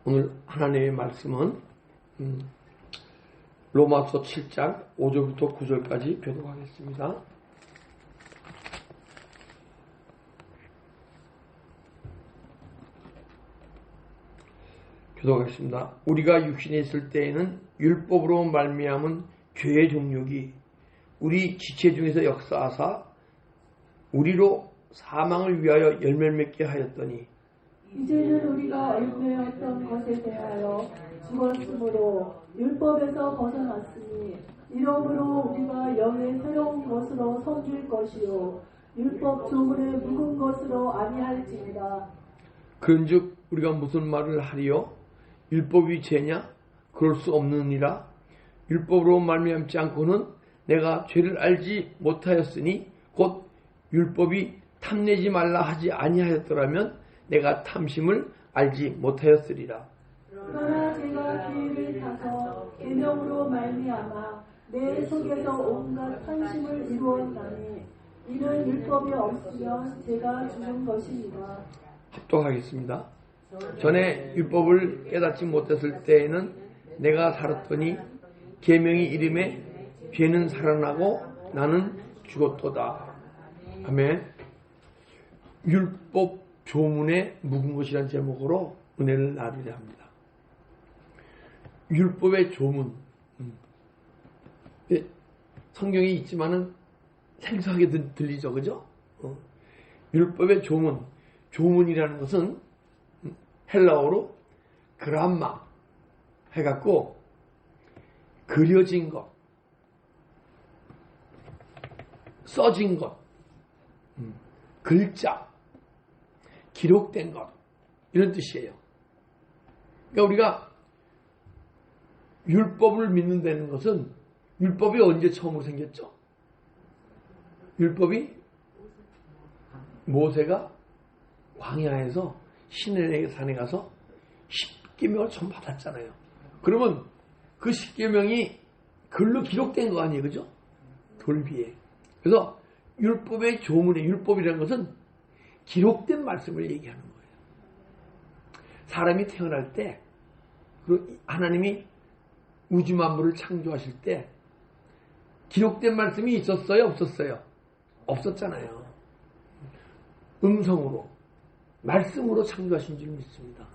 오늘 하나님의 말씀은 로마서 7장 5절부터 9절까지 교독하겠습니다. 교독하겠습니다. 우리가 육신에 있을 때에는 율법으로 말미암은 죄의 종력이 우리 지체 중에서 역사하사 우리로 사망을 위하여 열매를 맺게 하였더니 이제는 우리가 얽매였던 것에 대하여 죽었으므로 율법에서 벗어났으니 이러므로 우리가 영의 새로운 것으로 섬길 것이요 율법 조문에 묵은 것으로 아니할지니라. 그런즉 우리가 무슨 말을 하리요? 율법이 죄냐? 그럴 수 없느니라. 율법으로 말미암지 않고는 내가 죄를 알지 못하였으니 곧 율법이 탐내지 말라 하지 아니하였더라면 내가 탐심을 알지 못하였으리라. 그러나 제가 기회를 타서 계명으로 말미암아 내 속에서 온갖 탐심을 이루었나니 이는 율법이 없으면 제가 죽은 것이니라. 합독하겠습니다. 전에 율법을 깨닫지 못했을 때에는 내가 살았더니 계명이 이름에 죄는 살아나고 나는 죽었도다. 아멘. 율법 조문에 묵은 것이라는 제목으로 은혜를 나누려 합니다. 율법의 조문. 성경이 있지만은 생소하게 들리죠, 그죠? 율법의 조문. 조문이라는 것은 헬라어로 그람마 해갖고 그려진 것, 써진 것, 글자, 기록된 것 이런 뜻이에요. 그러니까 우리가 율법을 믿는다는 것은 율법이 언제 처음으로 생겼죠? 율법이 모세가 광야에서 시내의 산에 가서 10계명을 처음 받았잖아요. 그러면 그 10계명이 글로 기록된 거 아니에요, 그죠? 돌 위에. 그래서 율법의 조문에 율법이라는 것은 기록된 말씀을 얘기하는 거예요. 사람이 태어날 때 하나님이 우주 만물을 창조하실 때 기록된 말씀이 있었어요? 없었어요? 없었잖아요. 음성으로 말씀으로 창조하신 줄 믿습니다.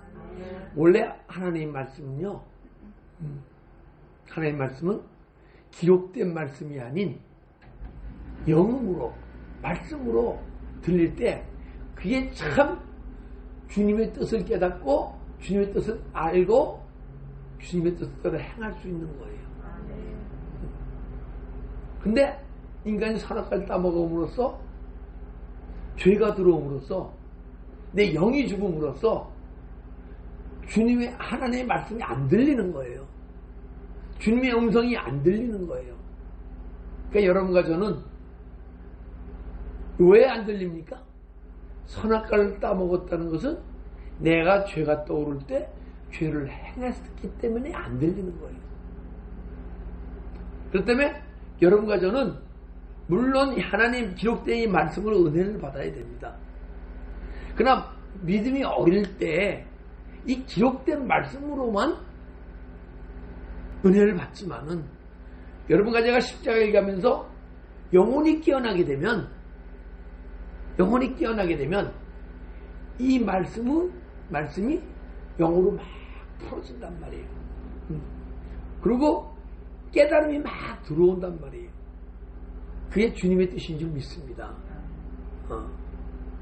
원래 하나님의 말씀은요, 하나님의 말씀은 기록된 말씀이 아닌 영음으로 말씀으로 들릴 때 그게 참 주님의 뜻을 깨닫고 주님의 뜻을 알고 주님의 뜻대로 행할 수 있는 거예요. 근데 인간이 선악과를 따먹음으로써 죄가 들어옴으로써 내 영이 죽음으로써 주님의 하나님의 말씀이 안 들리는 거예요. 주님의 음성이 안 들리는 거예요. 그러니까 여러분과 저는 왜 안 들립니까? 선악과를 따먹었다는 것은 내가 죄가 떠오를 때 죄를 행했기 때문에 안 들리는 거예요. 그렇기 때문에 여러분과 저는 물론 하나님 기록된 이 말씀으로 은혜를 받아야 됩니다. 그러나 믿음이 어릴 때 이 기록된 말씀으로만 은혜를 받지만은 여러분과 제가 십자가에 가면서 영혼이 깨어나게 되면 이 말씀이 영으로 막 풀어진단 말이에요. 그리고 깨달음이 막 들어온단 말이에요. 그게 주님의 뜻인 줄 믿습니다.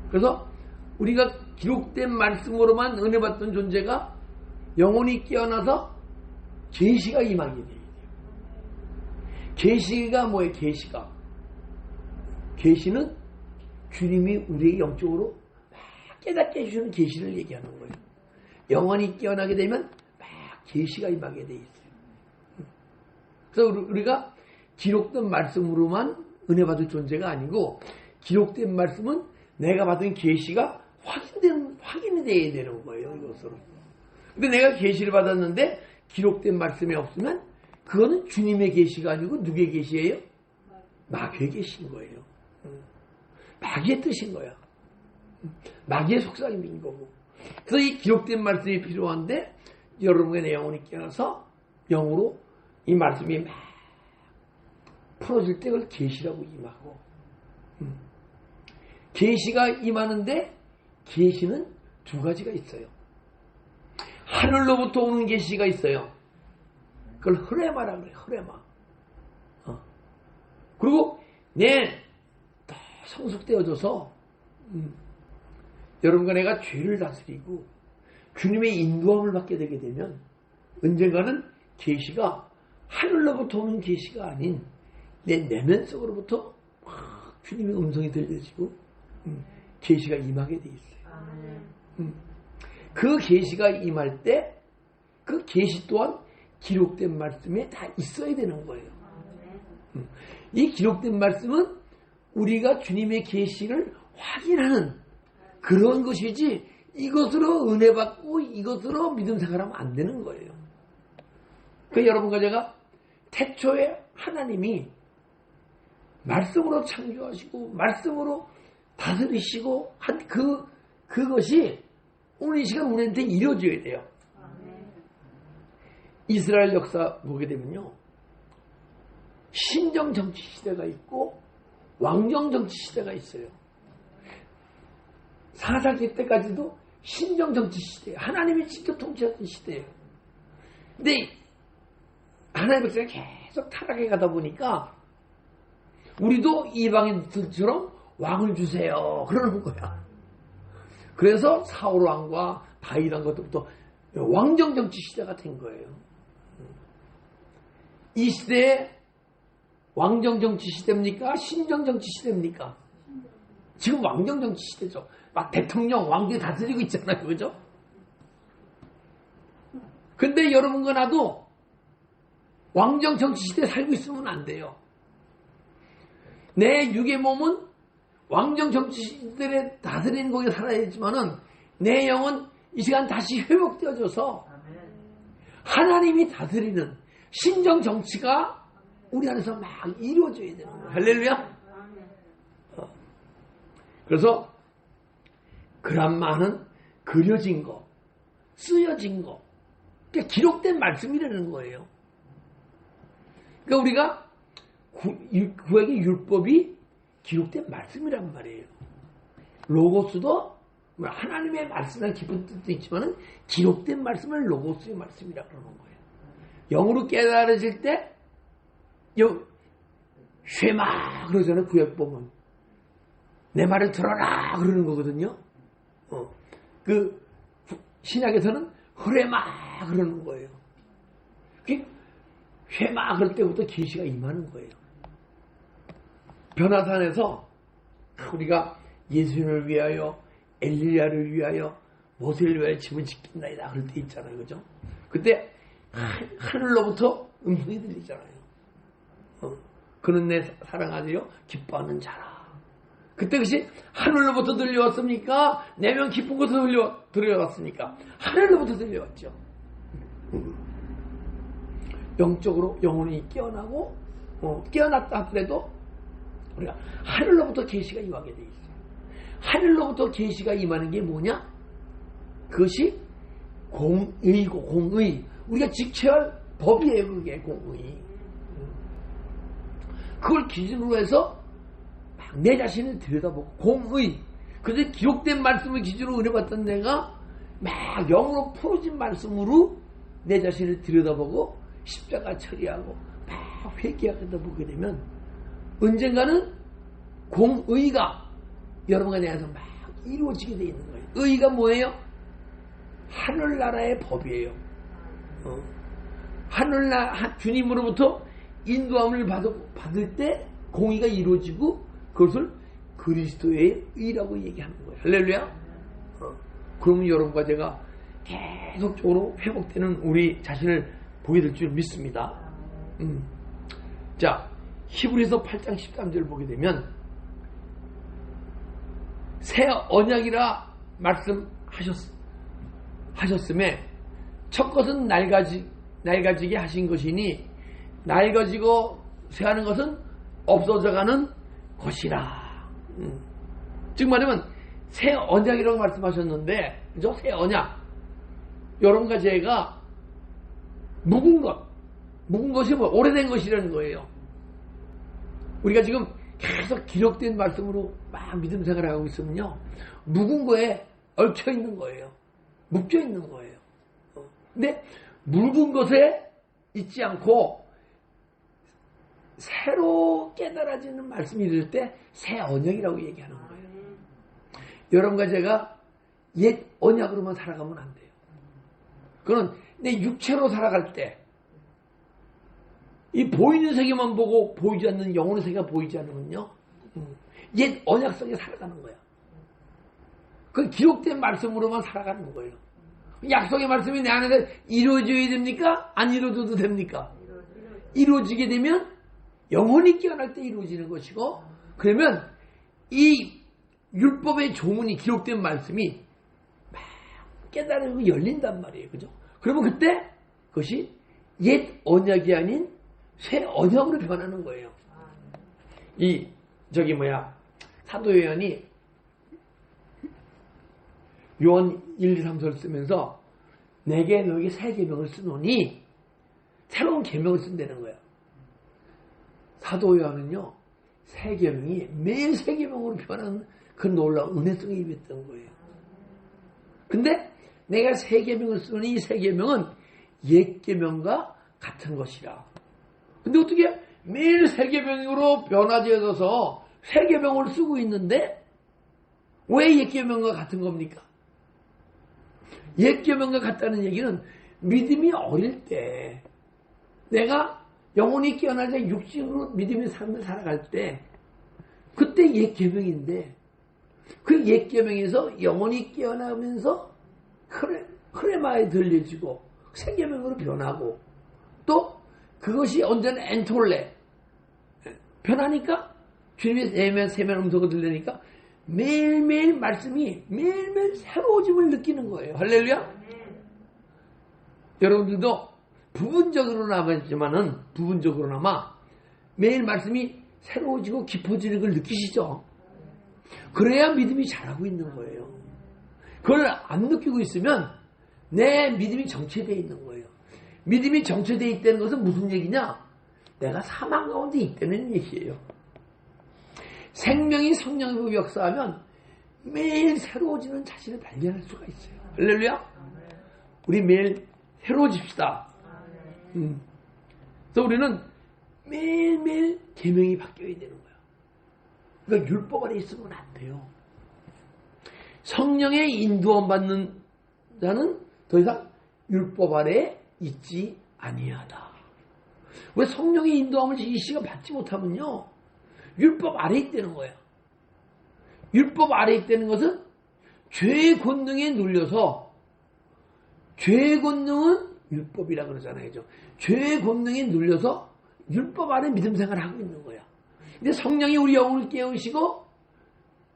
그래서 우리가 기록된 말씀으로만 은혜 받던 존재가 영혼이 깨어나서 계시가 임하게 돼요. 계시가 뭐예요? 계시는 주님이 우리에게 영적으로 막 깨닫게 해주시는 계시를 얘기하는 거예요. 영혼이 깨어나게 되면 막 계시가 임하게 돼 있어요. 그래서 우리가 기록된 말씀으로만 은혜 받을 존재가 아니고 기록된 말씀은 내가 받은 계시가 확인이 돼야 되는 거예요. 이것으로. 근데 내가 계시를 받았는데 기록된 말씀이 없으면 그거는 주님의 계시가 아니고 누구의 계시예요? 마귀의 계시인 거예요. 마귀의 뜻인 거야. 마귀의 속삭임인 거고. 그래서 이 기록된 말씀이 필요한데 여러분의 영혼이 깨어나서 영으로 이 말씀이 막 풀어질 때 그걸 계시라고 임하고, 계시가 임하는데 계시는 두 가지가 있어요. 하늘로부터 오는 계시가 있어요. 그걸 흐레마라고 그래요. 흐레마. 그리고 더 성숙되어져서 여러분과 내가 죄를 다스리고 주님의 인도함을 받게 되게 되면 언젠가는 계시가 하늘로부터 오는 계시가 아닌 내 내면 속으로부터 막 주님의 음성이 들려지고 계시가 임하게 돼 있어요. 그 계시가 임할 때 그 계시 또한 기록된 말씀에 다 있어야 되는 거예요. 이 기록된 말씀은 우리가 주님의 계시를 확인하는 그런 것이지 이것으로 은혜 받고 이것으로 믿음 생활하면 안 되는 거예요. 여러분과 제가 태초에 하나님이 말씀으로 창조하시고 말씀으로 다스리시고 한 그것이 오늘 이 시간 우리한테 이루어져야 돼요. 이스라엘 역사 보게 되면요, 신정 정치 시대가 있고 왕정 정치 시대가 있어요. 사사기 때까지도 신정 정치 시대예요. 하나님이 직접 통치하던 시대예요. 근데 하나님의 백성이 계속 타락해 가다 보니까 우리도 이방인들처럼 왕을 주세요 그러는 거야. 그래서 사울 왕과 다윗 왕 것부터 왕정 정치 시대가 된 거예요. 이 시대에 왕정 정치 시대입니까? 신정 정치 시대입니까? 지금 왕정 정치 시대죠. 막 대통령, 왕들이 다스리고 있잖아요. 그죠? 근데 여러분과 나도 왕정 정치 시대에 살고 있으면 안 돼요. 내 육의 몸은 왕정 정치 시대에 다스리는 거기에 살아야 되지만은 내 영은 이 시간 다시 회복되어져서 하나님이 다스리는 신정 정치가 우리 안에서 막 이루어져야 되는 거예요. 할렐루야. 그래서 그란마는 그려진 거, 쓰여진 거, 그러니까 기록된 말씀이라는 거예요. 그러니까 우리가 구약의 율법이 기록된 말씀이란 말이에요. 로고스도 하나님의 말씀이라는 깊은 뜻도 있지만 기록된 말씀을 로고스의 말씀이라고 그러는 거예요. 영으로 깨달아질 때 쉐마 그러잖아요. 구약 보면 내 말을 들어라 그러는 거거든요. 그 신약에서는 흐레마 그러는 거예요. 쉐마 그럴 때부터 계시가 임하는 거예요. 변화산에서 우리가 예수님을 위하여 엘리야를 위하여 모세를 위하여 집을 짓겠나이다 그럴 때 있잖아요. 그죠? 그때 하늘로부터 음성이 들리잖아요. 그는 내 사랑하여 기뻐하는 자라. 그때 그것이 하늘로부터 들려왔습니까? 내면 기쁜 것으로 들려왔습니까? 하늘로부터 들려왔죠. 영적으로 영혼이 깨어나고 깨어났다 하더라도 우리가 하늘로부터 계시가 임하게 돼 있어요. 하늘로부터 계시가 임하는 게 뭐냐? 그것이 공의고 공의. 우리가 지켜야 할 법이에요. 그게 공의. 그걸 기준으로 해서 내 자신을 들여다보고 공의. 그래서 기록된 말씀을 기준으로 은혜받던 내가 막 영으로 풀어진 말씀으로 내 자신을 들여다보고 십자가 처리하고 막 회개하다 보게 되면 언젠가는 공의가 여러분과 내 안에서 막 이루어지게 되어 있는 거예요. 의가 뭐예요? 하늘나라의 법이에요. 주님으로부터 인도함을 받을 때 공의가 이루어지고 그것을 그리스도의 의라고 얘기하는 거예요. 할렐루야. 그러면 여러분과 제가 계속적으로 회복되는 우리 자신을 보게 될 줄 믿습니다. 자, 히브리서 8장 13절을 보게 되면 새 언약이라 말씀하셨음에 첫 것은 낡아지게 하신 것이니 낡아지고 새하는 것은 없어져가는 것이라. 즉 말하면 새 언약이라고 말씀하셨는데, 그죠? 새 언약. 여러분과 제가 묵은 것이 뭐 오래된 것이라는 거예요. 우리가 지금 계속 기록된 말씀으로 막 믿음 생활을 하고 있으면요, 묵은 거에 얽혀 있는 거예요. 묶여 있는 거예요. 근데 묵은 것에 있지 않고 새로 깨달아지는 말씀이 이럴 때 새 언약이라고 얘기하는 거예요. 여러분과 제가 옛 언약으로만 살아가면 안 돼요. 그건 내 육체로 살아갈 때 이 보이는 세계만 보고 보이지 않는 영혼의 세계가 보이지 않으면요, 옛 언약 속에 살아가는 거야. 그 기록된 말씀으로만 살아가는 거예요. 약속의 말씀이 내 안에서 이루어져야 됩니까? 안 이루어져도 됩니까? 이루어지게 되면 영혼이 깨어날 때 이루어지는 것이고, 그러면 이 율법의 조문이 기록된 말씀이 막 깨달음이 열린단 말이에요. 그죠? 그러면 그때 그것이 옛 언약이 아닌 새 언약으로 변하는 거예요. 사도 요한이 요한 1, 2, 3서를 쓰면서 내게 너에게 새 계명을 쓰노니 새로운 계명을 쓴다는 거예요. 사도 요한은요, 새 계명이 매일 새 계명으로 변하는 그 놀라운 은혜성이 입었던 거예요. 근데 내가 새 계명을 쓰니 이 새 계명은 옛 계명과 같은 것이라. 근데 어떻게 매일 새 계명으로 변화되어서 새 계명을 쓰고 있는데 왜 옛 계명과 같은 겁니까? 옛 계명과 같다는 얘기는 믿음이 어릴 때, 내가 영혼이 깨어나자 육신으로 믿음의 삶을 살아갈 때, 그때 옛 계명인데, 그 옛 계명에서 영혼이 깨어나면서 크레마에 들려지고 새 계명으로 변하고, 또 그것이 언제나 엔톨레 변하니까 주님의 세면 음성을 들으니까 매일매일 말씀이 매일매일 새로워짐을 느끼는 거예요. 할렐루야. 여러분들도 부분적으로나마 매일 말씀이 새로워지고 깊어지는 걸 느끼시죠? 그래야 믿음이 자라고 있는 거예요. 그걸 안 느끼고 있으면 내 믿음이 정체되어 있는 거예요. 믿음이 정체되어 있다는 것은 무슨 얘기냐? 내가 사망 가운데 있다는 얘기예요. 생명이 성령으로 역사하면 매일 새로워지는 자신을 발견할 수가 있어요. 할렐루야. 우리 매일 새로워집시다. 그래서 우리는 매일매일 계명이 바뀌어야 되는 거예요. 그러니까 율법 아래 있으면 안 돼요. 성령의 인도함 받는 자는 더 이상 율법 아래 있지 아니하다. 왜 성령의 인도함을 이 시가 받지 못하면요, 율법 아래 있다는 거예요. 율법 아래 있다는 것은 죄의 권능에 눌려서, 죄의 권능은 율법이라 그러잖아요. 죄의 권능에 눌려서 율법 아래 믿음 생활을 하고 있는 거야. 근데 성령이 우리 영혼을 깨우시고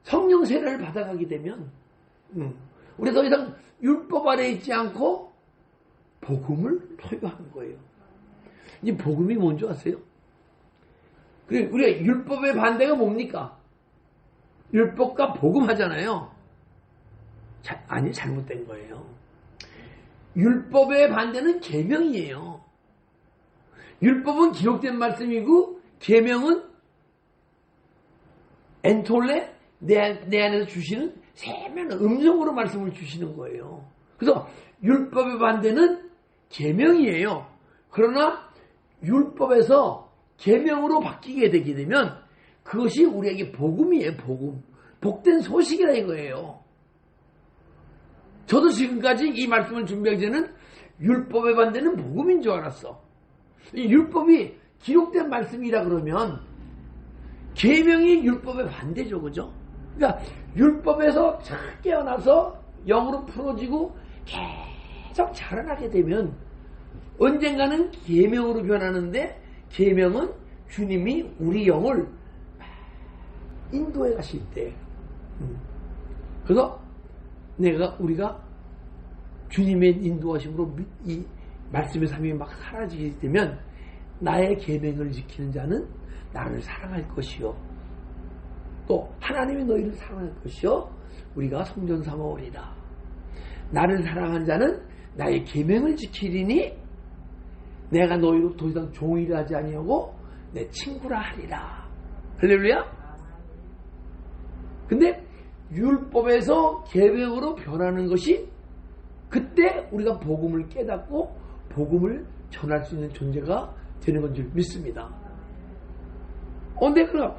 성령 세례를 받아가게 되면 우리 더 이상 율법 아래 있지 않고 복음을 소유하는 거예요. 이 복음이 뭔지 아세요? 우리가 율법의 반대가 뭡니까? 율법과 복음 하잖아요. 아니, 잘못된 거예요. 율법의 반대는 계명이에요. 율법은 기록된 말씀이고 계명은 엔톨레, 내 안에서 주시는 세면 음성으로 말씀을 주시는 거예요. 그래서 율법의 반대는 계명이에요. 그러나 율법에서 계명으로 바뀌게 되게 되면 그것이 우리에게 복음이에요. 복음. 복된 소식이라 이거예요. 저도 지금까지 이 말씀을 준비하기 전에는 율법의 반대는 복음인 줄 알았어. 이 율법이 기록된 말씀이라 그러면 계명이 율법의 반대죠. 그죠? 그러니까 율법에서 잘 깨어나서 영으로 풀어지고 계속 자라나게 되면 언젠가는 계명으로 변하는데, 계명은 주님이 우리 영을 인도해 가실 때, 그래서 우리가 주님의 인도하심으로 이 말씀의 삶이 막 사라지게 되면 나의 계명을 지키는 자는 나를 사랑할 것이요, 또 하나님이 너희를 사랑할 것이요 우리가 성전 삼아오리라. 나를 사랑한 자는 나의 계명을 지키리니 내가 너희로 더 이상 종이라 하지 아니하고 내 친구라 하리라. 할렐루야. 근데 율법에서 계명으로 변하는 것이 그때 우리가 복음을 깨닫고 복음을 전할 수 있는 존재가 되는 건 줄 믿습니다. 근데 그럼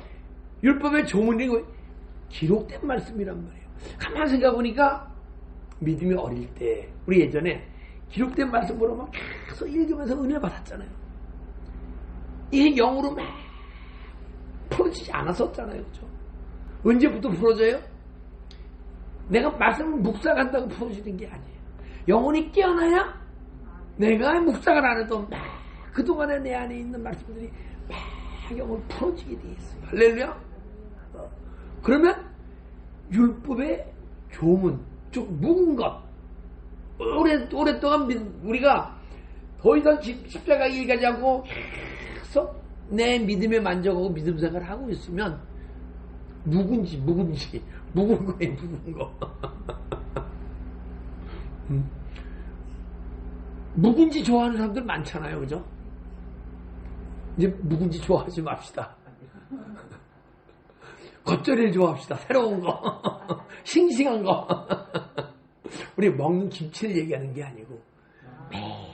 율법의 조문이 기록된 말씀이란 말이에요. 가만히 생각해보니까 믿음이 어릴 때 우리 예전에 기록된 말씀 보러 막 계속 읽으면서 은혜 받았잖아요. 이게 영으로 막 풀어지지 않았었잖아요. 그렇죠? 언제부터 풀어져요? 내가 말씀을 묵상한다고 풀어지는 게 아니에요. 영혼이 깨어나야 내가 묵상을 안 해도 막 그동안에 내 안에 있는 말씀들이 막 영혼 풀어지게 돼 있어요. 할렐루야. 그러면 율법의 조문, 좀 묵은 것, 오랫동안 우리가 더 이상 십자가 일 가지 않고 계속 내 믿음에 만족하고 믿음 생활을 하고 있으면 묵은 거예요. 묵은 거. 묵은지 좋아하는 사람들 많잖아요. 그죠? 이제 묵은지 좋아하지 맙시다. 겉절이를 좋아합시다. 새로운 거. 싱싱한 거. 우리 먹는 김치를 얘기하는 게 아니고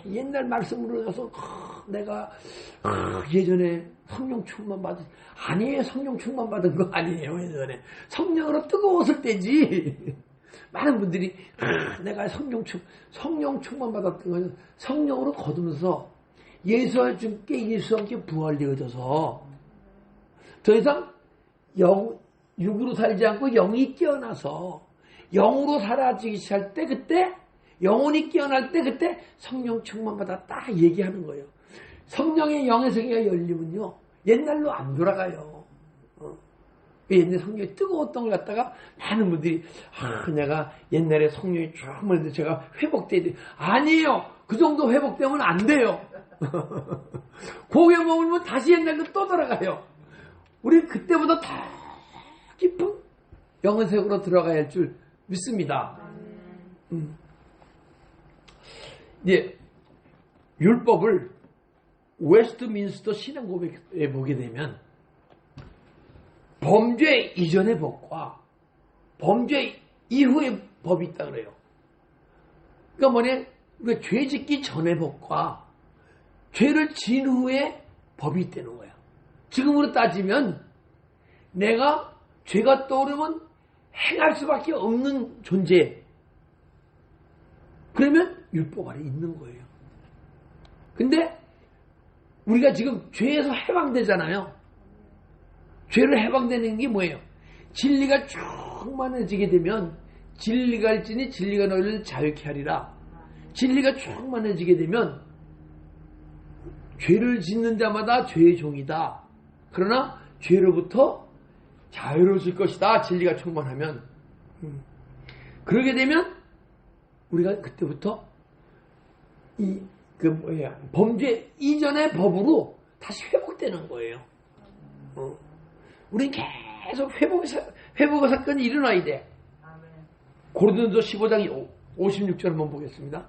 옛날 말씀으로 가서 내가 예전에 성령 충만 받은 아니에요. 성령 충만 받은 거 아니에요. 예전에 성령으로 뜨거웠을 때지. 많은 분들이 내가 성령 충만 받았던 거는 성령으로 거두면서 예수와 함께 부활되어져서 더 이상 육으로 살지 않고 영이 깨어나서 영으로 살아지기 시작할 때 그때 영혼이 깨어날 때 그때 성령 충만 받았다 얘기하는 거예요. 성령의 영의 세계가 열리면요 옛날로 안 돌아가요. 옛날 성령이 뜨거웠던 걸 갖다가 많은 분들이 내가 옛날에 성령이 충만했는데 제가 회복돼야 돼. 아니에요. 그 정도 회복되면 안 돼요. 고개 머물면 다시 옛날로 또 돌아가요. 우리 그때보다 더 깊은 영의 세계로 들어가야 할 줄 믿습니다. 이제 율법을 웨스트민스터 신앙고백에 보게 되면 범죄 이전의 법과 범죄 이후의 법이 있다 그래요. 그러니까 뭐냐? 우리가 죄 짓기 전의 법과 죄를 지은 후에 법이 있다는 거야. 지금으로 따지면 내가 죄가 떠오르면 행할 수밖에 없는 존재. 그러면 율법 아래 있는 거예요. 근데 우리가 지금 죄에서 해방되잖아요. 죄를 해방되는 게 뭐예요? 진리가 충만해지게 되면 진리가 알지니 진리가 너희를 자유케 하리라. 진리가 충만해지게 되면 죄를 짓는 자마다 죄의 종이다. 그러나 죄로부터 자유로워질 것이다. 진리가 충만하면. 그러게 되면 우리가 그때부터 범죄 이전의 법으로 다시 회복되는 거예요. 우리는 계속 회복의 사건이 일어나야 돼. 고린도서 15장 56절 한번 보겠습니다.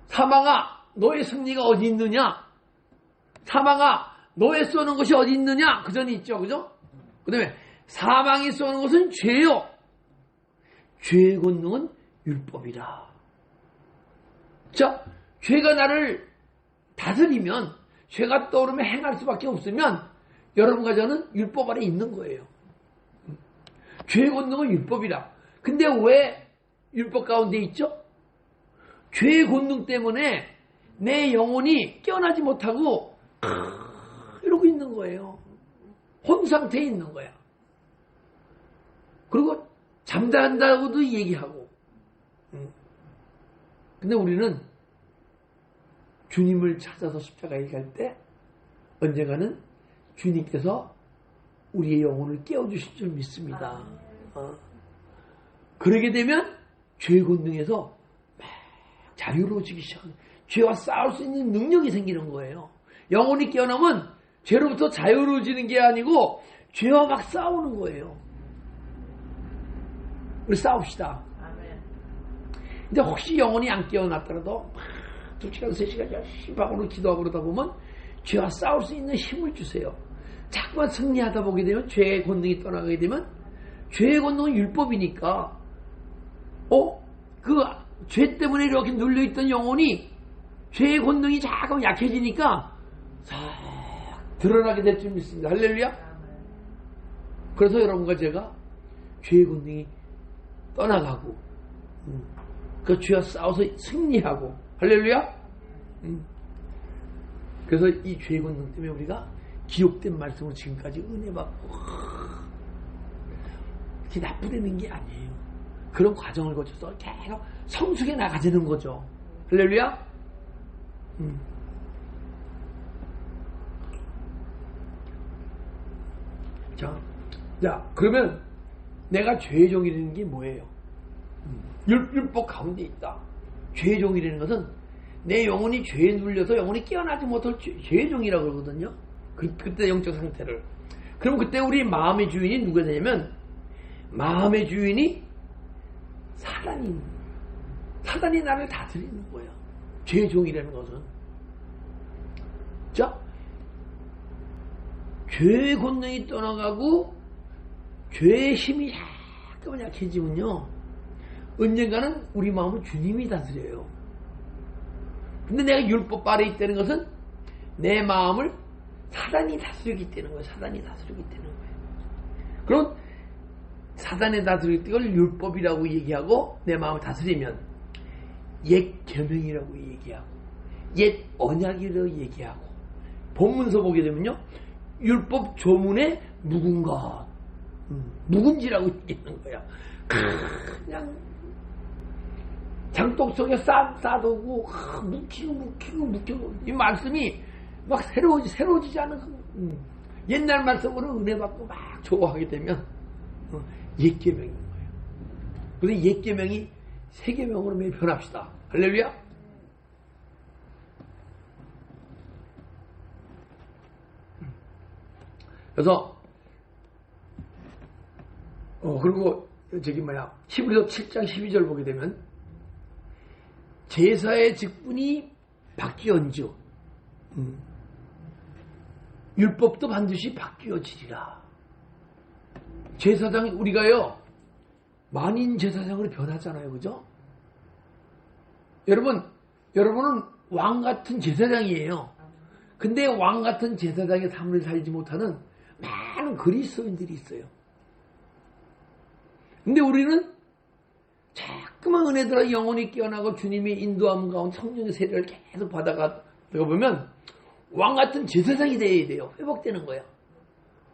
사망아 너의 승리가 어디 있느냐? 사망아 너의 쏘는 것이 어디 있느냐? 그 전에 있죠. 그죠? 그 다음에 사망이 쏘는 것은 죄요. 죄의 권능은 율법이라. 자, 죄가 나를 다스리면 죄가 떠오르면 행할 수밖에 없으면 여러분과 저는 율법 아래 있는 거예요. 죄의 권능은 율법이라. 근데 왜 율법 가운데 있죠? 죄의 권능 때문에 내 영혼이 깨어나지 못하고 이러고 있는 거예요. 혼 상태에 있는 거야. 그리고 잠자한다고도 얘기하고. 근데 우리는 주님을 찾아서 십자가에 갈 때 언젠가는 주님께서 우리의 영혼을 깨워주실 줄 믿습니다. 그러게 되면 죄의 권능에서 자유로워지기 시작합니다. 죄와 싸울 수 있는 능력이 생기는 거예요. 영혼이 깨어나면 죄로부터 자유로워지는 게 아니고 죄와 막 싸우는 거예요. 우리 싸웁시다. 근데 혹시 영혼이 안 깨어났더라도 막 2시간, 3시간 열심히 방으로 기도하고 그러다 보면 죄와 싸울 수 있는 힘을 주세요. 자꾸만 승리하다 보게 되면 죄의 권능이 떠나가게 되면 죄의 권능은 율법이니까 그 죄 때문에 이렇게 눌려있던 영혼이 죄의 권능이 자꾸 약해지니까 싹 드러나게 될 줄 믿습니다. 할렐루야. 그래서 여러분과 제가 죄의 권능이 떠나가고 그 죄와 싸워서 승리하고 할렐루야. 그래서 이 죄의 권능 때문에 우리가 기록된 말씀으로 지금까지 은혜 받고 그게 나쁘다는 게 아니에요. 그런 과정을 거쳐서 계속 성숙해 나가자는 거죠. 할렐루야. 자, 그러면 내가 죄의 종이라는 게 뭐예요? 율법 가운데 있다. 죄의 종이라는 것은 내 영혼이 죄에 눌려서 영혼이 깨어나지 못할 죄의 종이라고 그러거든요. 그때 영적 상태를. 그럼 그때 우리 마음의 주인이 누가 되냐면 마음의 주인이 사단이 나를 다스리는 거예요. 죄의 종이라는 것은. 자, 죄의 권능이 떠나가고 죄의 힘이 약간 약해지면요, 언젠가는 우리 마음을 주님이 다스려요. 근데 내가 율법 아래 있다는 것은 내 마음을 사단이 다스리기 때문에 거예요. 사단이 다스리기 때문에 거예요. 그럼 사단이 다스릴 때 그걸 율법이라고 얘기하고 내 마음을 다스리면 옛 계명이라고 얘기하고 옛 언약이라고 얘기하고 본문서 보게 되면요, 율법 조문에 묵은 것, 묵은지라고 얘기하는 거야. 그냥 장독 속에 싸두고 묵히고 이 말씀이 막 새로워지지 않은 옛날 말씀으로 은혜 받고 막 좋아하게 되면 옛 계명인 거예요. 그래서 옛 계명이 새 계명으로 매일 변합시다. 할렐루야. 그래서 그리고 히브리서 7장 12절 보게 되면 제사의 직분이 바뀌언즉 율법도 반드시 바뀌어지리라. 제사장이 우리가요 만인 제사장으로 변하잖아요, 그죠? 여러분은 왕 같은 제사장이에요. 근데 왕 같은 제사장의 삶을 살지 못하는 많은 그리스도인들이 있어요. 근데 우리는 자꾸만 은혜들어 영혼이 깨어나고 주님이 인도함 가운데 성령의 세례를 계속 받아가 보면 왕 같은 제사장이 되어야 돼요. 회복되는 거예요.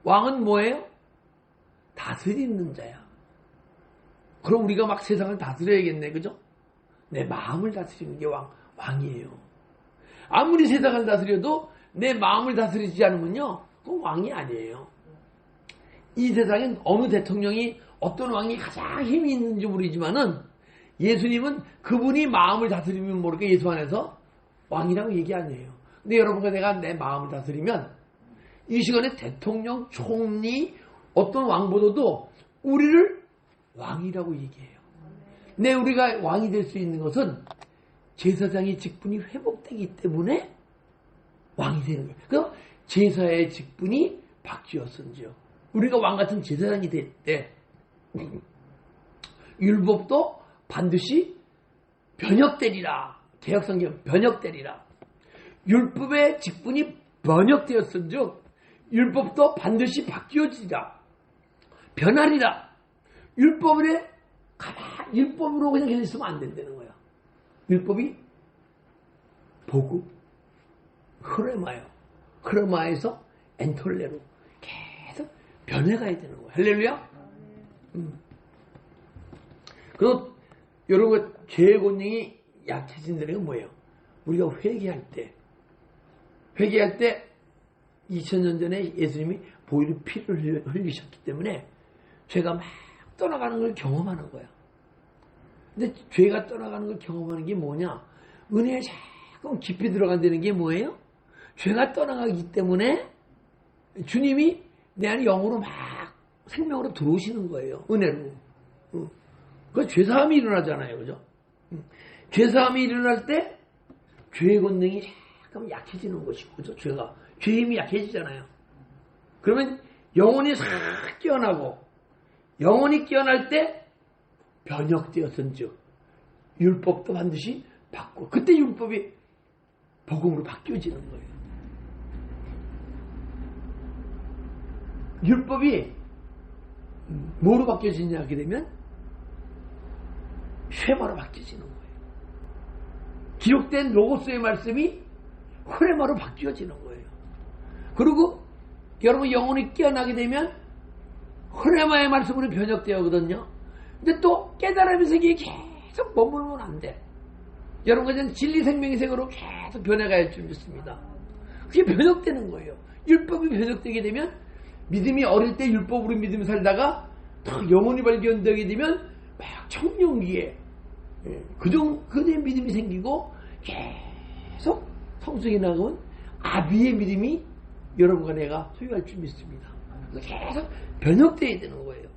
왕은 뭐예요? 다스리는 자야. 그럼 우리가 막 세상을 다스려야겠네, 그죠? 내 마음을 다스리는 게 왕이에요. 아무리 세상을 다스려도 내 마음을 다스리지 않으면요, 그건 왕이 아니에요. 이 세상엔 어느 대통령이 어떤 왕이 가장 힘이 있는지 모르지만은 예수님은 그분이 마음을 다스리면 모르게 예수 안에서 왕이라고 얘기 아니에요. 근데 여러분과 내가 내 마음을 다스리면 이 시간에 대통령, 총리, 어떤 왕보다도 우리를 왕이라고 얘기해요. 근데 우리가 왕이 될 수 있는 것은 제사장의 직분이 회복되기 때문에 왕이 되는 거예요. 그래서 제사의 직분이 바뀌었은지요. 우리가 왕 같은 제사장이 될 때 율법도 반드시 변혁되리라. 개혁성경 변혁되리라. 율법의 직분이 변혁되었은즉 율법도 반드시 바뀌어지리라. 변하리라. 율법으로 그냥 있으면 안 된다는 거야. 율법이 복음, 흐레마요. 흐레마에서 엔톨레로 계속 변해가야 되는 거야. 할렐루야. 그리고 여러분 죄의 권능이 약해진다는 건 뭐예요? 우리가 회개할 때 2000년 전에 예수님이 보혈의 피를 흘리셨기 때문에 죄가 막 떠나가는 걸 경험하는 거야. 근데 죄가 떠나가는 걸 경험하는 게 뭐냐? 은혜에 자꾸 깊이 들어간다는 게 뭐예요? 죄가 떠나가기 때문에 주님이 내 안에 영으로 막 생명으로 들어오시는 거예요. 은혜로. 그 죄사함이 일어나잖아요. 그죠? 죄사함이 일어날 때 죄의 권능이 잠깐 약해지는 것이고, 그죠? 죄의 힘이 약해지잖아요. 그러면 영혼이 싹 깨어나고, 영혼이 깨어날 때 변혁되었은즉 율법도 반드시 바꾸고, 그때 율법이 복음으로 바뀌어지는 거예요. 율법이 뭐로 바뀌어지냐 하게 되면 쉐마로 바뀌어지는 거예요. 기록된 로고스의 말씀이 호레마로 바뀌어지는 거예요. 그리고 여러분 영혼이 깨어나게 되면 호레마의 말씀으로 변혁되거든요. 근데 또 깨달음의 세계에 계속 머물면 안 돼. 여러분과 진리 생명의 세계로 계속 변해가야 줄 믿습니다. 그게 변혁되는 거예요. 율법이 변혁되게 되면 믿음이 어릴 때 율법으로 믿음을 살다가 딱 영혼이 발견되게 되면 막 청룡기에 그런 믿음이 생기고 계속 성숙해 나가면 아비의 믿음이 여러분과 내가 소유할 줄 믿습니다. 계속 변혁되어야 되는 거예요.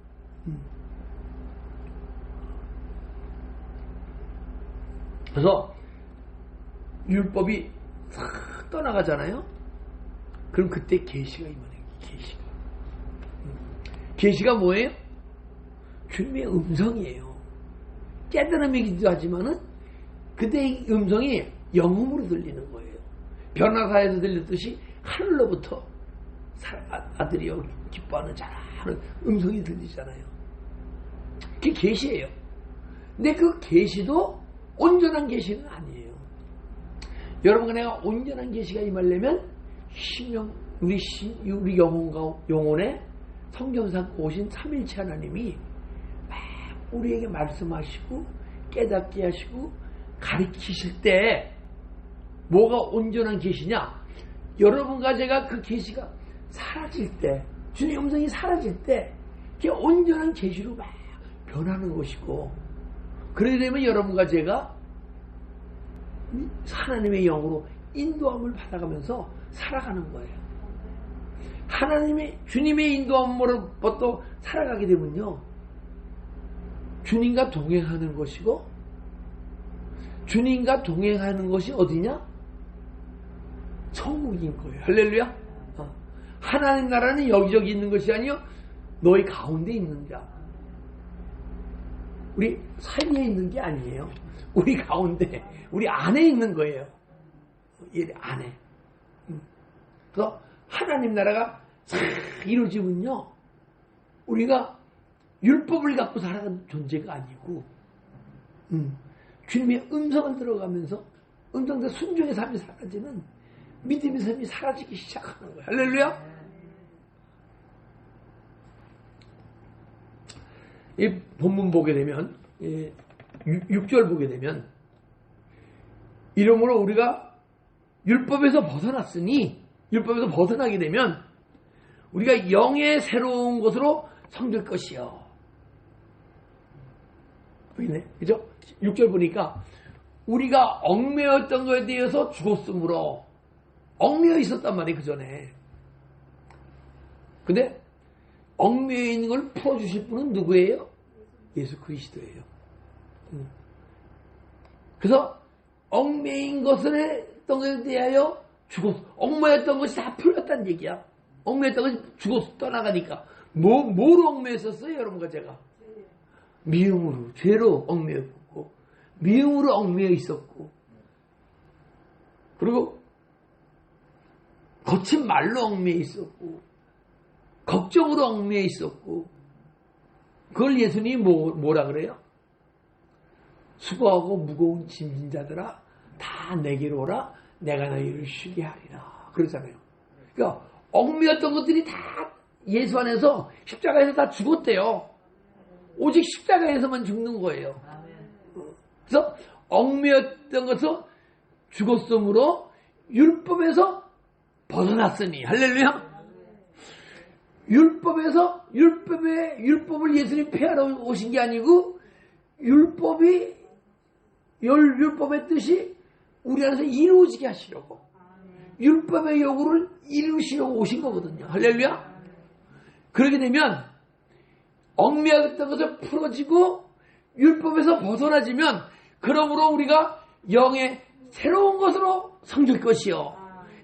그래서 율법이 싹 떠나가잖아요. 그럼 그때 계시가 임하는 계시가. 계시가 뭐예요? 주님의 음성이에요. 깨달음이기도 하지만은 그때의 음성이 영음으로 들리는 거예요. 변화사에서 들렸듯이 하늘로부터 아들이여 기뻐하는 자라는 음성이 들리잖아요. 그게 계시예요. 근데 그 계시도 온전한 계시는 아니에요. 여러분과 내가 온전한 계시가 임하려면 우리 영혼에 성경상 오신 삼일체 하나님이 막 우리에게 말씀하시고 깨닫게 하시고 가르치실 때 뭐가 온전한 계시냐? 여러분과 제가 그 계시가 사라질 때, 주님의 음성이 사라질 때 그게 온전한 계시로 막 변하는 것이고, 그러게 되면 여러분과 제가 하나님의 영으로 인도함을 받아가면서 살아가는 거예요. 주님의 인도함으로부터 살아가게 되면요, 주님과 동행하는 것이고, 주님과 동행하는 것이 어디냐? 천국인 거예요. 할렐루야. 하나님 나라는 여기저기 있는 것이 아니요, 너희 가운데 있는 자. 우리 사이에 있는 게 아니에요. 우리 가운데, 우리 안에 있는 거예요. 이 안에. 그래서 하나님 나라가 싹 이루어지면요, 우리가 율법을 갖고 살아가는 존재가 아니고, 주님의 음성을 들어가면서 음성대 순종의 삶이 사라지는 믿음의 삶이 사라지기 시작하는 거예요. 할렐루야. 이 본문 보게 되면 6절 보게 되면, 이러므로 우리가 율법에서 벗어나게 되면 우리가 영의 새로운 것으로 성될 것이요. 보이네? 그죠? 6절 보니까 우리가 얽매였던 것에 대해서 죽었으므로, 얽매여 있었단 말이에요, 그 전에. 근데 얽매여 있는 걸 풀어주실 분은 누구예요? 예수 그리스도예요. 그래서 얽매인 것에 대하여 얽매였던 것이 다 풀렸다는 얘기야. 얽매였던 것이 죽어서 떠나가니까. 뭐로 얽매였었어요, 여러분과 제가? 미움으로, 죄로 얽매였고, 미움으로 얽매여 있었고, 그리고 거친 말로 얽매여 있었고, 걱정으로 얽매여 있었고, 그걸 예수님이 뭐라 그래요? 수고하고 무거운 짐진 자들아, 다 내게로 오라, 내가 너희를 쉬게 하리라. 그러잖아요. 그러니까 얽매였던 것들이 다 예수 안에서 십자가에서 다 죽었대요. 오직 십자가에서만 죽는 거예요. 그래서 얽매였던 것은 죽었으므로 율법에서 벗어났으니, 할렐루야. 율법을 예수님 폐하러 오신 게 아니고, 율법의 뜻이 우리 안에서 이루어지게 하시려고, 율법의 요구를 이루시려고 오신 거거든요. 할렐루야. 그러게 되면 얽매였던 것을 풀어지고 율법에서 벗어나지면 그러므로 우리가 영의 새로운 것으로 섬길 것이요.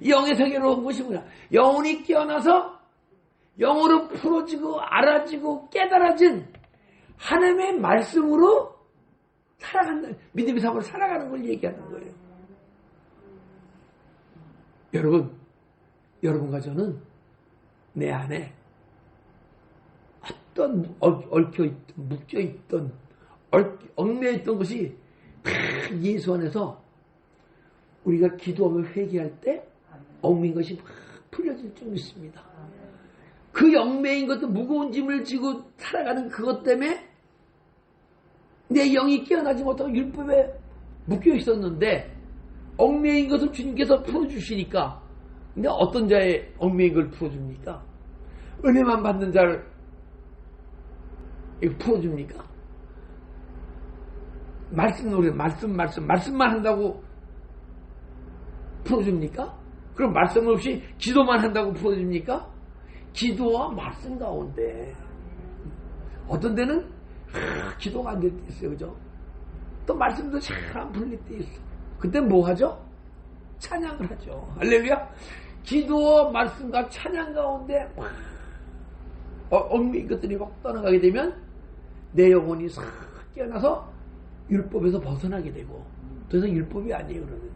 영의 세계로 온 것이 뭐냐? 영혼이 깨어나서 영으로 풀어지고 알아지고 깨달아진 하나님의 말씀으로 살아간다. 믿음의 삶으로 살아가는 걸 얘기하는 거예요. 여러분과 저는 내 안에 어떤 얽혀있던, 묶여있던, 얽매였던 것이 다 예수 안에서 우리가 기도하며 회개할 때 얽매인 것이 막 풀려질 줄 믿습니다. 그 얽매인 것도 무거운 짐을 지고 살아가는 그것 때문에 내 영이 깨어나지 못하고 율법에 묶여 있었는데 얽매인 것을 주님께서 풀어주시니까 근데 어떤 자의 얽매인 걸 풀어줍니까? 은혜만 받는 자를 이거 풀어줍니까? 말씀만 한다고 풀어줍니까? 그럼 말씀 없이 기도만 한다고 풀어줍니까? 기도와 말씀 가운데 어떤 데는 기도가 안 될 때 있어요. 그죠? 또 말씀도 잘 안 풀릴 때 있어. 그때 뭐 하죠? 찬양을 하죠. 할렐루야. 기도와 말씀과 찬양 가운데 얽매인 것들이 막 떠나가게 되면 내 영혼이 싹 깨어나서 율법에서 벗어나게 되고 더 이상 율법이 아니에요. 그러면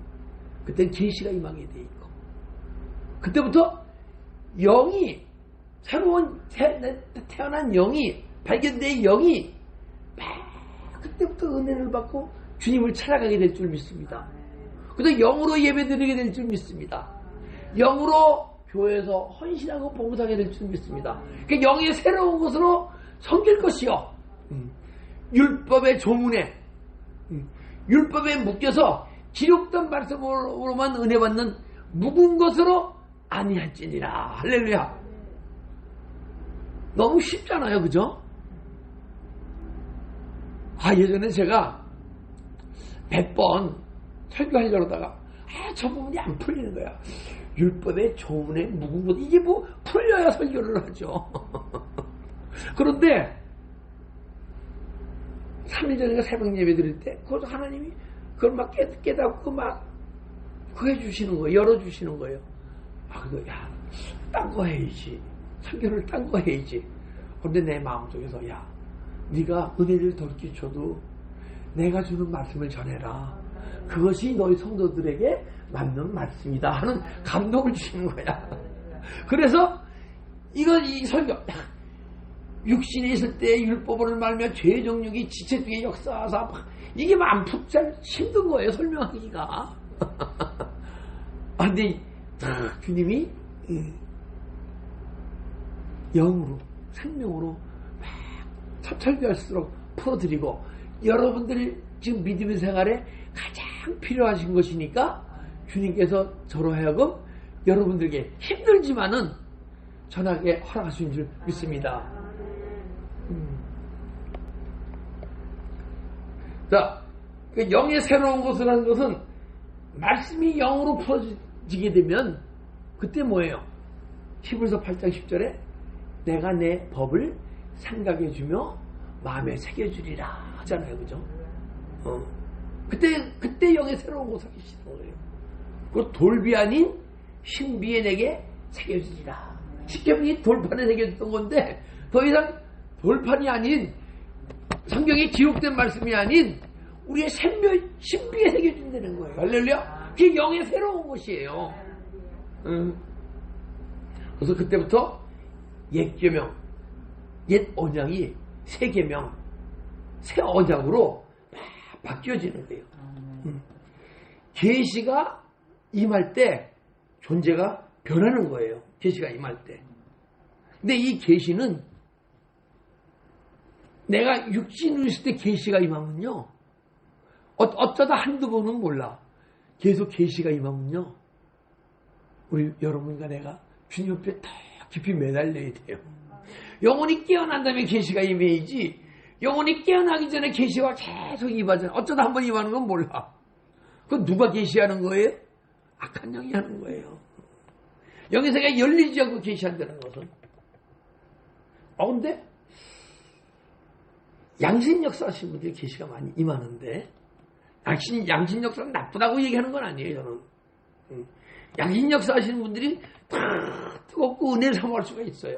그때는 계시가 임하게 돼 있고 그때부터 영이 새로운 태어난 영이 발견된 영이 그때부터 은혜를 받고 주님을 찾아가게 될 줄 믿습니다. 그래서 영으로 예배드리게 될 줄 믿습니다. 영으로 교회에서 헌신하고 봉사하게 될 줄 믿습니다. 그러니까 영의 새로운 것으로 섬길 것이요. 율법의 조문에 율법에 묶여서 기록된 말씀으로만 은혜 받는 묵은 것으로 아니할지니라. 할렐루야. 너무 쉽잖아요. 그죠? 예전에 제가 100번 설교하려다가 저 부분이 안 풀리는 거야. 율법의 조문에 묵은 것 이게 뭐 풀려야 설교를 하죠. 그런데 3일 전에 새벽 예배 드릴 때 그것도 하나님이 그걸 막 깨닫고 막 그거 해주시는 거예요. 열어주시는 거예요. 그거 딴 거 해야지. 설교를 딴 거 해야지. 그런데 내 마음속에서 네가 은혜를 덜 끼쳐도 내가 주는 말씀을 전해라. 그것이 너희 성도들에게 맞는 말씀이다 하는 감동을 주시는 거야. 그래서 이 설교 육신에 있을 때 율법을 말며 죄의 정욕이 지체 중에 역사하사 이게 안 푹잘 힘든 거예요. 설명하기가. 근데 주님이 영으로 생명으로 막 설교할수록 풀어드리고 여러분들이 지금 믿음의 생활에 가장 필요하신 것이니까 주님께서 저로 하여금 여러분들에게 힘들지만은 전하게 허락하신 줄 믿습니다. 자, 영의 새로운 것을 하는 것은 말씀이 영으로 풀어지게 되면 그때 뭐예요? 히브리서 8장 10절에 내가 내 법을 생각해 주며 마음에 새겨주리라 하잖아요. 그죠? 그때 영의 새로운 것을 하시는 거예요. 그 돌비 아닌 신비에 내게 새겨주리라. 십계명이 돌판에 새겨졌던 건데 더 이상 돌판이 아닌 성경에 기록된 말씀이 아닌 우리의 신비에 새겨준다는 거예요. 할렐루야. 그게 영의 새로운 것이에요. 그래서 그때부터 옛 계명, 옛 언약이 새 계명, 새 언약으로 막 바뀌어지는 거예요. 계시가 임할 때 존재가 변하는 거예요. 계시가 임할 때. 근데 이 계시는 내가 육신으로 있을 때 계시가 임하면요. 어쩌다 한두 번은 몰라. 계속 계시가 임하면요. 우리 여러분과 내가 주님 옆에 더 깊이 매달려야 돼요. 영혼이 깨어난 다음에 계시가 임해야지. 영혼이 깨어나기 전에 계시가 계속 임하잖아. 어쩌다 한 번 임하는 건 몰라. 그건 누가 계시하는 거예요? 악한 영이 하는 거예요. 영의 세계가 열리지 않고 계시한다는 것은. 근데 양심 역사하신 분들이 계시가 많이 임하는데 양심 역사는 나쁘다고 얘기하는 건 아니에요, 저는. 양심 역사 하시는 분들이 다 뜨겁고 은혜를 사모할 수가 있어요.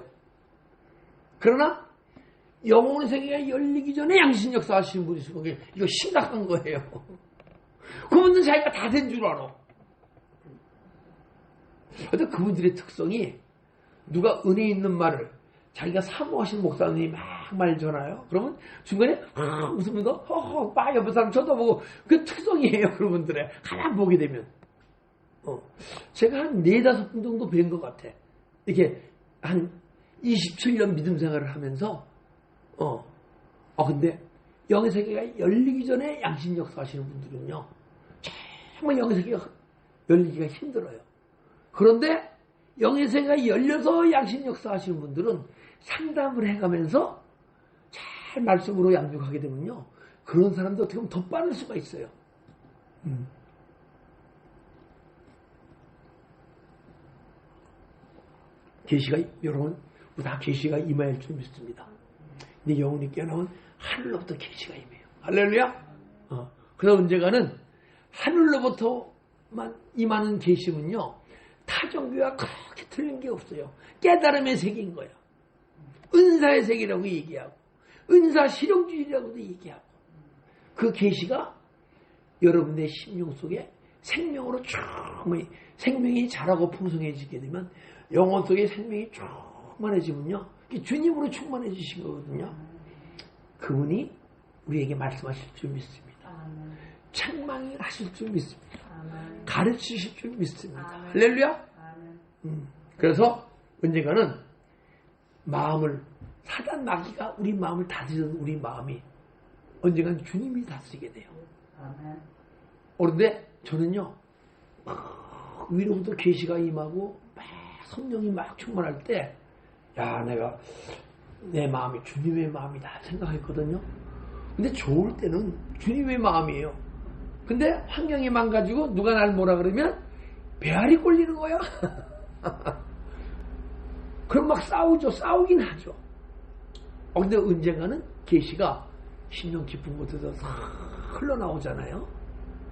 그러나 영혼의 세계가 열리기 전에 양심 역사 하시는 분이 있으면 이거 심각한 거예요. 그분들은 자기가 다 된 줄 알아. 근데 그분들의 특성이 누가 은혜 있는 말을 자기가 사모하시는 목사님이 막 말잖아요. 그러면 중간에 웃으면서 허허 막 옆에 사람 쳐다보고 그 특성이에요. 그분들의 가만 보게 되면 제가 한 4-5분 정도 뵌 것 같아. 이렇게 한 27년 믿음 생활을 하면서 근데 영의 세계가 열리기 전에 양심 역사 하시는 분들은요 정말 영의 세계가 열리기가 힘들어요. 그런데 영의 세계가 열려서 양심 역사 하시는 분들은 상담을 해가면서 잘 말씀으로 양육하게 되면요 그런 사람도 어떻게 보면 더 빠를 수가 있어요. 계시가 여러분 다 계시가 임할 줄 믿습니다. 근데 영혼이 깨어나면 하늘로부터 계시가 임해요. 할렐루야. 그래서 언젠가는 하늘로부터만 임하는 계시면요 타종교와 그렇게 틀린 게 없어요. 깨달음의 세계인 거야. 은사의 세계라고 얘기하고 은사 실용주의라고도 얘기하고 그 계시가 여러분의 심령 속에 생명으로 충만히 생명이 자라고 풍성해지게 되면 영혼 속에 생명이 충만해지면요 주님으로 충만해지신 거거든요. 그분이 우리에게 말씀하실 줄 믿습니다. 책망을 하실 줄 믿습니다. 가르치실 줄 믿습니다. 할렐루야. 그래서 언젠가는 마음을 사단 마귀가 우리 마음을 다스리던 우리 마음이 언젠가는 주님이 다스리게 돼요. 그런데 저는요 위로부터 계시가 임하고 막 성령이 막 충만할 때 내가 내 마음이 주님의 마음이다 생각했거든요. 근데 좋을 때는 주님의 마음이에요. 근데 환경이 망가지고 누가 날 뭐라 그러면 배알이 꼴리는 거야. 그럼 막 싸우긴 하죠. 근데 언젠가는 계시가 심령 깊은 곳에서 흘러나오잖아요.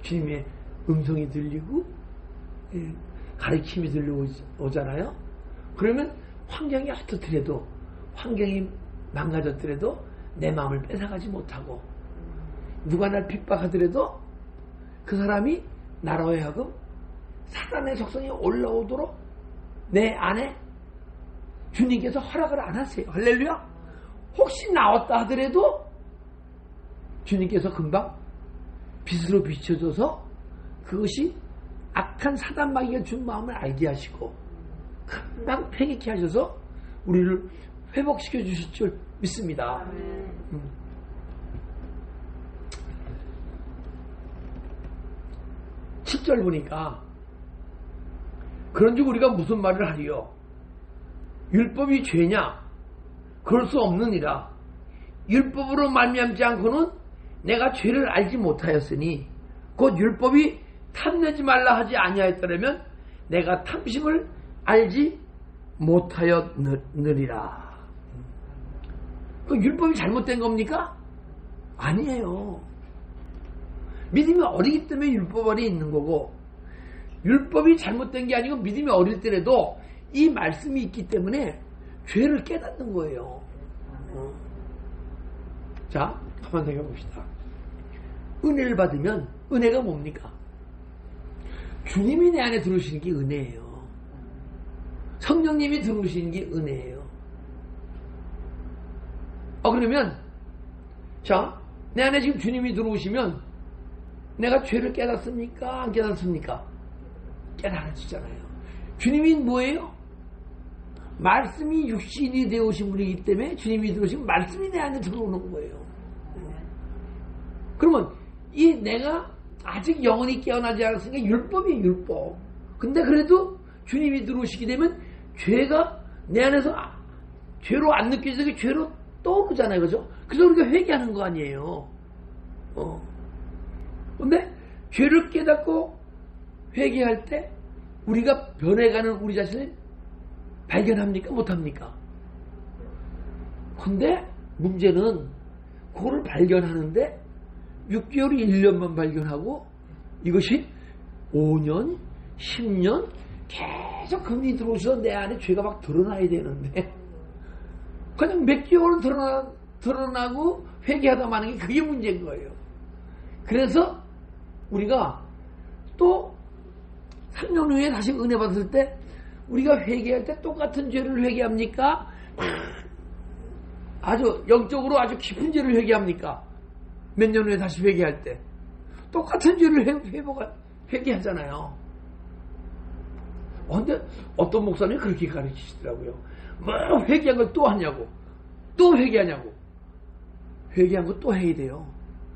주님의 음성이 들리고 가르침이 들려오잖아요. 그러면 환경이 어떻더라도 환경이 망가졌더라도 내 마음을 뺏어가지 못하고 누가 날 핍박하더라도 그 사람이 나로 하여금 사단의 속성이 올라오도록 내 안에 주님께서 허락을 안 하세요. 할렐루야. 혹시 나왔다 하더라도 주님께서 금방 빛으로 비춰줘서 그것이 악한 사단 마귀가 준 마음을 알게 하시고 금방 폐기케 하셔서 우리를 회복시켜 주실 줄 믿습니다. 10절 보니까 그런즉 우리가 무슨 말을 하리요? 율법이 죄냐? 그럴 수 없느니라. 율법으로 말미암지 않고는 내가 죄를 알지 못하였으니 곧 율법이 탐내지 말라 하지 아니하였더라면 내가 탐심을 알지 못하였느니라. 그 율법이 잘못된 겁니까? 아니에요. 믿음이 어리기 때문에 율법 안에 있는 거고 율법이 잘못된 게 아니고 믿음이 어릴 때라도 이 말씀이 있기 때문에 죄를 깨닫는 거예요. 자, 한번 생각해 봅시다. 은혜를 받으면 은혜가 뭡니까? 주님이 내 안에 들어오시는 게 은혜예요. 성령님이 들어오시는 게 은혜예요. 그러면 자, 내 안에 지금 주님이 들어오시면 내가 죄를 깨닫습니까? 안 깨닫습니까? 깨달아지잖아요. 주님이 뭐예요? 말씀이 육신이 되어오신 분이기 때문에 주님이 들어오시면 말씀이 내 안에 들어오는 거예요. 그러면 이 내가 아직 영혼이 깨어나지 않았으니까 율법이에요. 율법. 근데 그래도 주님이 들어오시게 되면 죄가 내 안에서 죄로 안 느껴지게 죄로 떠오르잖아요. 그죠? 그래서 우리가 회개하는 거 아니에요. 근데 죄를 깨닫고 회개할 때 우리가 변해가는 우리 자신을 발견합니까? 못합니까? 근데 문제는 그거를 발견하는데 6개월, 1년만 발견하고 이것이 5년, 10년 계속 금이 들어오셔서 내 안에 죄가 막 드러나야 되는데 그냥 몇 개월은 드러나고 회개하다 마는 게 그게 문제인 거예요. 그래서 우리가 또 3년 후에 다시 은혜 받았을 때 우리가 회개할 때 똑같은 죄를 회개합니까? 아주 영적으로 아주 깊은 죄를 회개합니까? 몇 년 후에 다시 회개할 때 똑같은 죄를 회개하잖아요. 근데 어떤 목사님이 그렇게 가르치시더라고요. 뭐 회개한 걸 또 하냐고, 또 회개하냐고. 회개한 거 또 해야 돼요.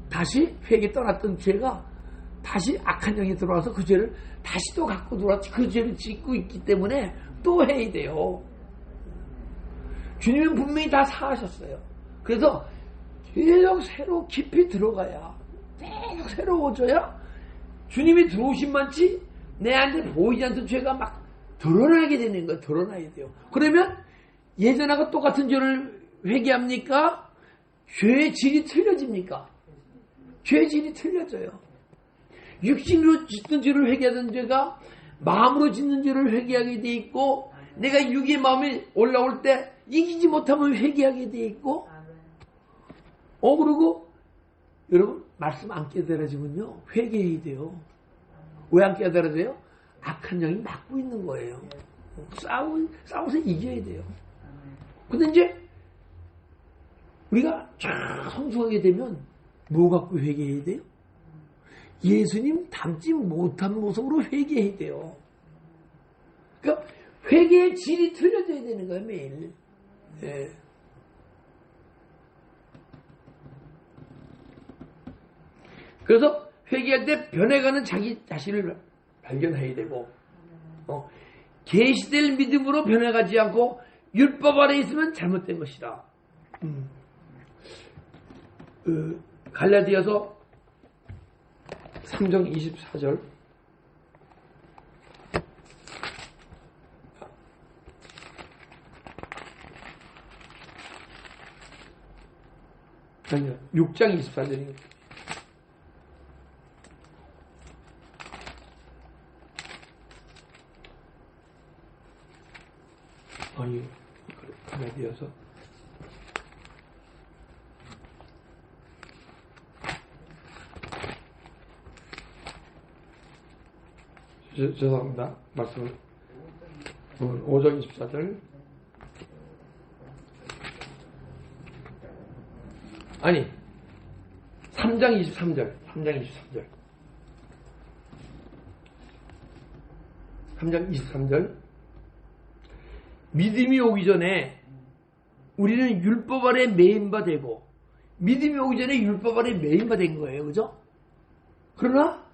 다시 회개 떠났던 죄가 다시 악한 영이 들어와서 그 죄를 다시 또 갖고 들어와서 그 죄를 짓고 있기 때문에 또 해야 돼요. 주님은 분명히 다 사하셨어요. 그래서 계속 새로 깊이 들어가야, 계속 새로워져야 주님이 들어오신 만치 내 안에 보이지 않던 죄가 막 드러나게 되는 거예요. 드러나야 돼요. 그러면 예전하고 똑같은 죄를 회개합니까? 죄의 질이 틀려집니까? 죄의 질이 틀려져요. 육신으로 짓는 죄를 회개하던 죄가 마음으로 짓는 죄를 회개하게 돼 있고, 내가 육의 마음이 올라올 때 이기지 못하면 회개하게 돼 있고, 그리고 여러분 말씀 안 깨달아지면요 회개해야 돼요. 왜 안 깨달아져요? 악한 영이 막고 있는 거예요. 싸워서 이겨야 돼요. 근데 이제 우리가 쫙 성숙하게 되면 뭐 갖고 회개해야 돼요? 예수님 닮지 못한 모습으로 회개해야 돼요. 그러니까 회개의 질이 틀려져야 되는 거예요, 매일. 네. 그래서 회개할 때 변해가는 자기 자신을 발견해야 되고, 계시될 믿음으로 변해가지 않고 율법 아래 있으면 잘못된 것이다. 갈라디아서 3장 24절. 아니요, 6장 24절입니다. 아니, 갈라디아서 죄송합니다. 말씀을 5장 24절 아니 3장 23절 3장 23절 믿음이 오기 전에 우리는 율법 아래 매인바 되고, 믿음이 오기 전에 율법 아래 매인바 된 거예요. 그죠? 그러나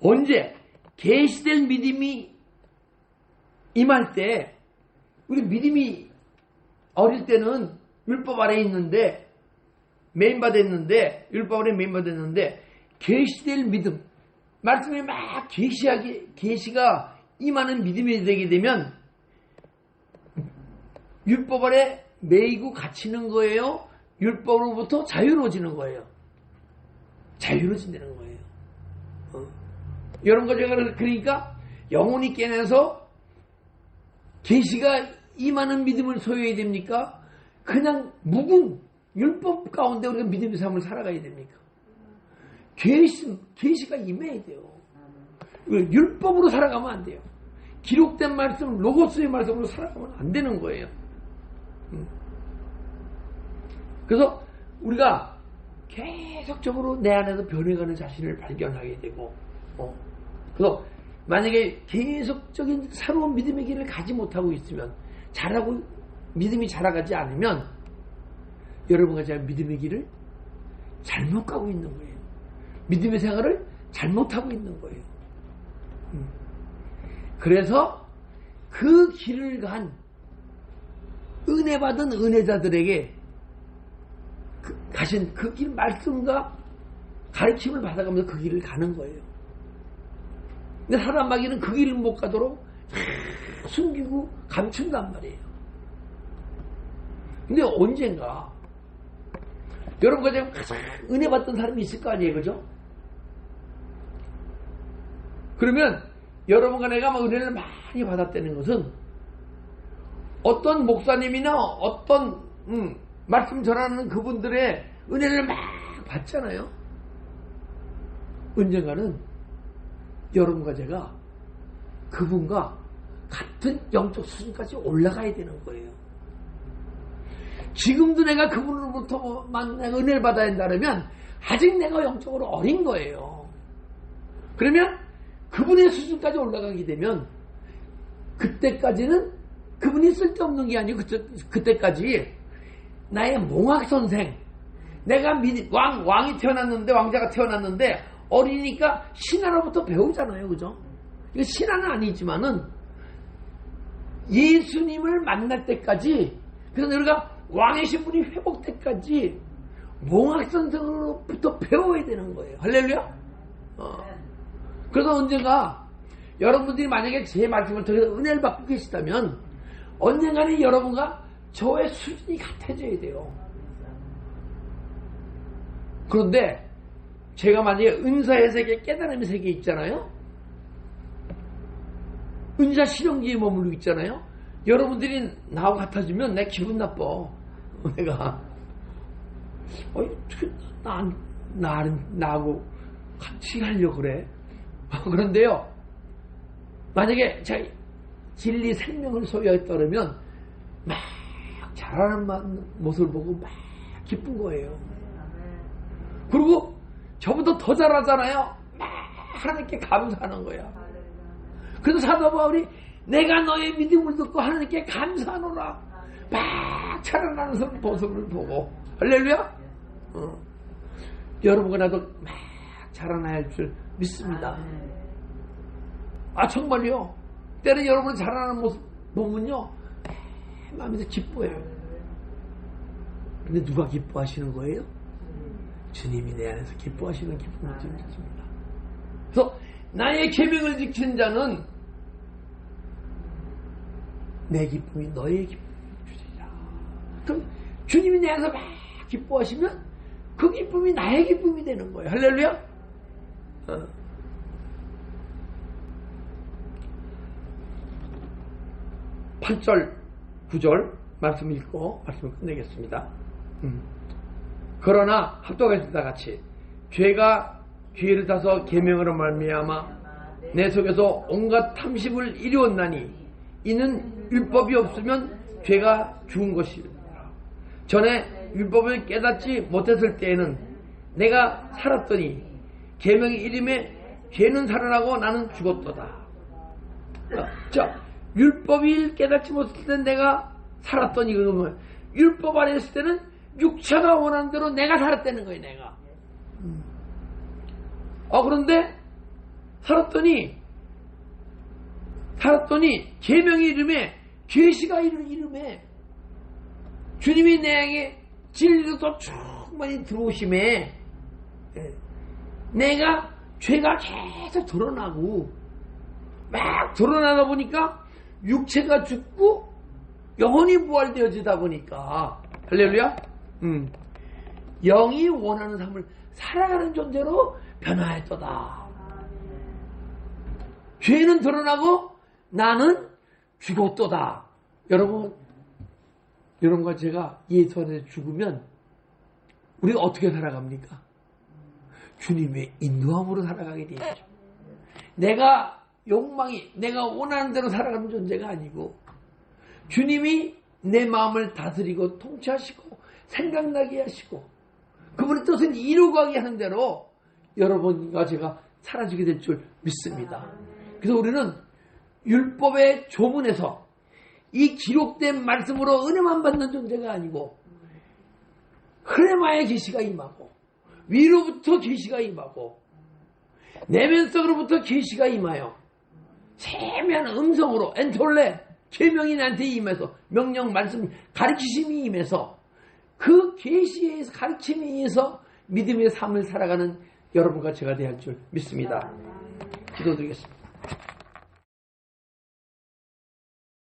언제 계시된 믿음이 임할 때, 우리 믿음이 어릴 때는 율법 아래 있는데 매인바 됐는데, 율법 아래 매인바 됐는데, 계시될 믿음, 말씀이 막 계시가 임하는 믿음이 되게 되면 율법 아래 매이고 갇히는 거예요? 율법으로부터 자유로워지는 거예요? 자유로워진다는 거예요. 이런 거 제가 그러니까 영혼이 깨내서 계시가 임하는 믿음을 소유해야 됩니까? 그냥 묵은 율법 가운데 우리가 믿음의 삶을 살아가야 됩니까? 계시가 임해야 돼요. 율법으로 살아가면 안 돼요. 기록된 말씀, 로고스의 말씀으로 살아가면 안 되는 거예요. 그래서 우리가 계속적으로 내 안에서 변해가는 자신을 발견하게 되고, 그래서 만약에 계속적인 새로운 믿음의 길을 가지 못하고 있으면, 믿음이 자라가지 않으면 여러분과 제가 믿음의 길을 잘못 가고 있는 거예요. 믿음의 생활을 잘못하고 있는 거예요. 그래서 그 길을 간 은혜 받은 은혜자들에게 가신 그 길 말씀과 가르침을 받아가면서 그 길을 가는 거예요. 근데 사람 마귀는 그 길을 못 가도록 숨기고 감춘단 말이에요. 근데 언젠가 여러분과 제가 가장 은혜 받던 사람이 있을 거 아니에요, 그죠? 그러면 여러분과 내가 막 은혜를 많이 받았다는 것은 어떤 목사님이나 어떤 말씀 전하는 그분들의 은혜를 막 받잖아요. 언젠가는 여러분과 제가 그분과 같은 영적 수준까지 올라가야 되는 거예요. 지금도 내가 그분으로부터만 내가 은혜를 받아야 한다면 아직 내가 영적으로 어린 거예요. 그러면 그분의 수준까지 올라가게 되면 그때까지는 그분이 쓸데없는 게 아니고 그때까지 나의 몽학선생, 내가 왕이 태어났는데, 왕자가 태어났는데 어리니까 신하로부터 배우잖아요, 그죠? 이거 신하는 아니지만은 예수님을 만날 때까지, 그래서 우리가 왕의 신분이 회복때까지 몽학선생으로부터 배워야 되는 거예요. 할렐루야? 그래서 언젠가 여러분들이 만약에 제 말씀을 통해서 은혜를 받고 계시다면 언젠가는 여러분과 저의 수준이 같아져야 돼요. 그런데 제가 만약에 은사의 세계, 깨달음의 세계에 있잖아요. 은사 실용기에 머물고 있잖아요. 여러분들이 나하고 같아지면 내 기분 나빠. 내가 어떻게 나하고 같이 하려고 그래. 그런데요, 만약에 제가 진리 생명을 소유했다 그러면 막 잘하는 모습을 보고 막 기쁜 거예요. 그리고 저보다 더 잘하잖아요. 막 하나님께 감사하는 거야. 그래서 사도 바울이 내가 너의 믿음을 듣고 하나님께 감사하노라 막 자라나는 모습을 보고, 할렐루야. 여러분과 나도 막 자라나야 할 줄 믿습니다. 정말요. 때는 여러분이 자라나는 모습 보면요 마음에서 기뻐해요. 근데 누가 기뻐하시는 거예요? 주님이 내 안에서 기뻐하시는 기쁨을 좀 믿습니다. 그래서 나의 계명을 지키는 자는 내 기쁨이 너의 기쁨이 주리라. 그럼 주님이 내 안에서 막 기뻐하시면 그 기쁨이 나의 기쁨이 되는 거예요. 할렐루야. 8절 9절 말씀 읽고 말씀을 끝내겠습니다. 그러나 합독하셨다 같이 죄가 기회를 타서 계명으로 말미암아 내 속에서 온갖 탐심을 이루었나니 이는 율법이 없으면 죄가 죽은 것이라. 전에 율법을 깨닫지 못했을 때에는 내가 살았더니 계명의 이름에 죄는 살아나고 나는 죽었도다. 자, 율법이 깨닫지 못했을 때는 내가 살았더니, 그러면 율법 안에 있을 때는 육체가 원하는 대로 내가 살았다는 거예요. 내가. 그런데 살았더니 계명의 이름에, 계시가 이름에 주님이 내게 진리로 더 충만히 들어오심에 내가 죄가 계속 드러나고 막 드러나다 보니까 육체가 죽고 영혼이 부활되어지다 보니까, 할렐루야. 영이 원하는 삶을 살아가는 존재로 변화했도다. 죄는 드러나고 나는 죽었도다. 여러분과 제가 예수 안에서 죽으면 우리가 어떻게 살아갑니까? 주님의 인도함으로 살아가게 되죠. 내가 원하는 대로 살아가는 존재가 아니고 주님이 내 마음을 다스리고 통치하시고 생각나게 하시고 그분의 뜻을 이루어가게 하는 대로 여러분과 제가 살아지게 될 줄 믿습니다. 그래서 우리는 율법의 조문에서 이 기록된 말씀으로 은혜만 받는 존재가 아니고 흐레마의 계시가 임하고 위로부터 계시가 임하고 내면속으로부터 계시가 임하여 세미한 음성으로 엔톨레 계명이 나한테 임해서 명령 말씀 가르치심이 임해서 그 계시에 의해서 가르침에 의해서 믿음의 삶을 살아가는 여러분과 제가 되어야 할 줄 믿습니다. 기도드리겠습니다.